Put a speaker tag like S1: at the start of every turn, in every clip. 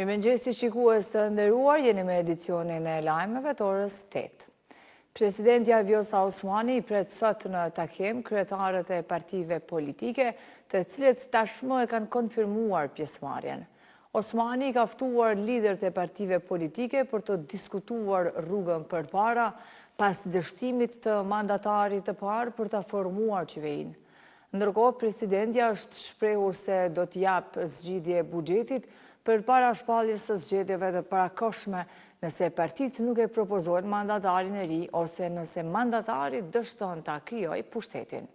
S1: Mirëmëngjesi shikues të nderuar, jeni me edicionin e lajmeve të orës 8. Presidentja Vjosa Osmani i pret sot në takim kryetarët e partive politike, të cilët tashmë e kanë konfirmuar pjesëmarrjen. Osmani ka ftuar liderët e partive politike për të diskutuar rrugën përpara pas dështimit të mandatarit të parë për të formuar qeverinë. Ndërkohë, presidentja është shprehur se do të japë zgjidhje buxhetit përpara shpalljes së zgjedhjeve të parakohshme nëse partitë nuk e propozojnë mandatarin e ri ose nëse mandatari dështon ta krijojë pushtetin.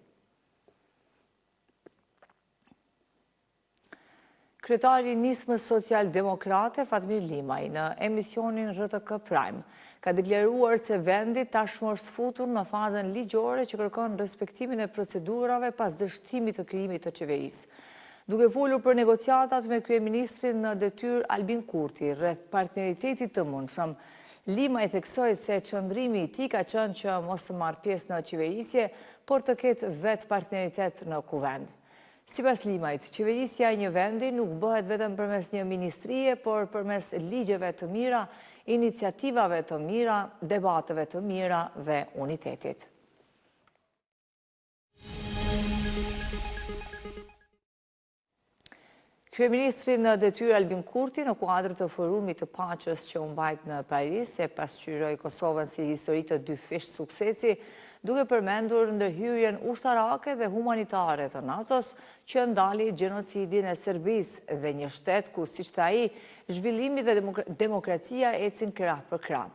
S1: Kryetari i Nismës Social-Demokrate Fatmir Limaj në emisionin RTK Prime ka deklaruar se vendi tashmë është futur në fazën ligjore që kërkon respektimin e procedurave pas dështimit të krijimit të qeverisë. Duke folur për negociatat me kryeministrin në detyrë Albin Kurti rreth partneritetit të mundshëm, Limaj theksoi se qëndrimi i tij ka qenë që mos të marrë pjesë në qeverisje, por të ketë vetë partneritet në kuvend. Sipas Limajt, qeverisja e një vendi nuk bëhet vetëm përmes një ministrie, por përmes ligjeve të mira, iniciativave të mira, debateve të mira dhe unitetit. Kryeministri në detyrë Albin Kurti në kuadër të forumit të paqes që u mbajt në Paris e pasqyroi Kosovën si histori të dy fish suksesi, duke përmendur ndërhyrjen ushtarake dhe humanitare të NATO-s që ndali gjenocidin e Serbisë dhe një shtet ku, siç tha ai, zhvillimi dhe demokracia ecin krah për krah.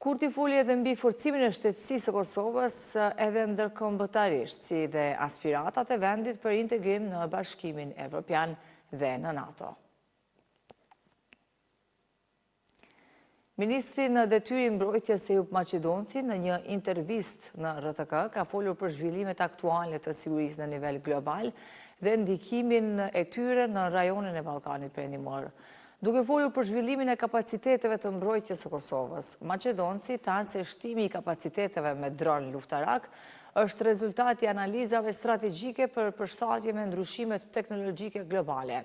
S1: Kurti foli edhe mbi forcimin e shtetësisë së Kosovës edhe ndërkombëtarisht, si dhe aspiratat e vendit për integrim në Bashkimin Evropian dhe në NATO. Ministri në detyrë i mbrojtjes Eyüp Maqedonci në një intervistë në RTK ka folur për zhvillimet aktuale të sigurisë në nivel global dhe ndikimin e tyre në rajonin e Ballkanit Perëndimor. Duke folur për zhvillimin e kapaciteteve të mbrojtjes së Kosovës, Maqedonci thanë se shtimi i kapaciteteve me dron luftarak është rezultati i analizave strategjike për përshtatje me ndryshimet teknologjike globale.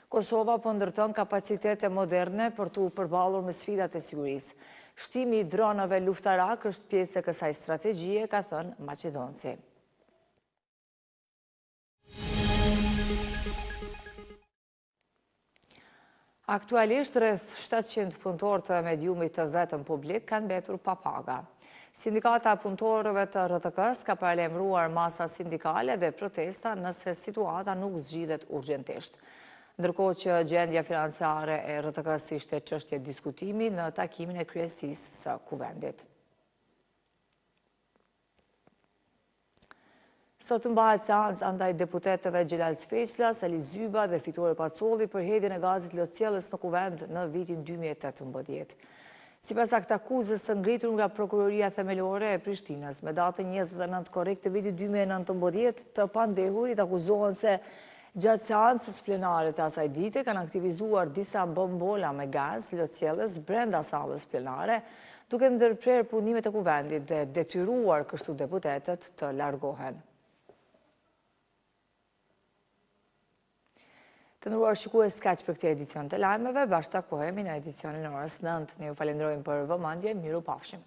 S1: Kosova po ndërton kapacitete moderne për të përballur me sfidat e sigurisë. Shtimi i dronave luftarak është pjesë e kësaj strategjie, ka thënë Maqedonci. Aktualisht rreth 700 punëtorë të mediumit të vetëm publik kanë mbetur pa paga. Sindikata punëtorëve të RTK-s ka paralajmëruar masa sindikale dhe protesta nëse situata nuk zgjidhet urgjentisht. Ndërkohë që gjendja financiare e RTK-s ishte çështje diskutimi në takimin e kryesisë së kuvendit. Sot mbahet seancë ndaj deputetëve Xhelal Sfeqla, Sali Zyba dhe Fitore Pacolli për hedhjen e gazit lotësjellës në kuvend në vitin 2018. Sipas aktakuzës së ngritur nga Prokuroria Themelore e Prishtinës me datën 29 korrekt të vitit 2019, të pandehurit akuzohen se gjatë seancës plenare të asaj dite kanë aktivizuar disa bombola me gaz lotësjellës brenda sallës plenare, duke ndërprerë punimet e kuvendit dhe detyruar kështu deputetët të largohen. Të nderuar shikues, kaq për këtë edicion të lajmeve, bashkë takohemi në edicionin e orës 9. Ne ju falenderojmë për vëmendje, miru pafshim.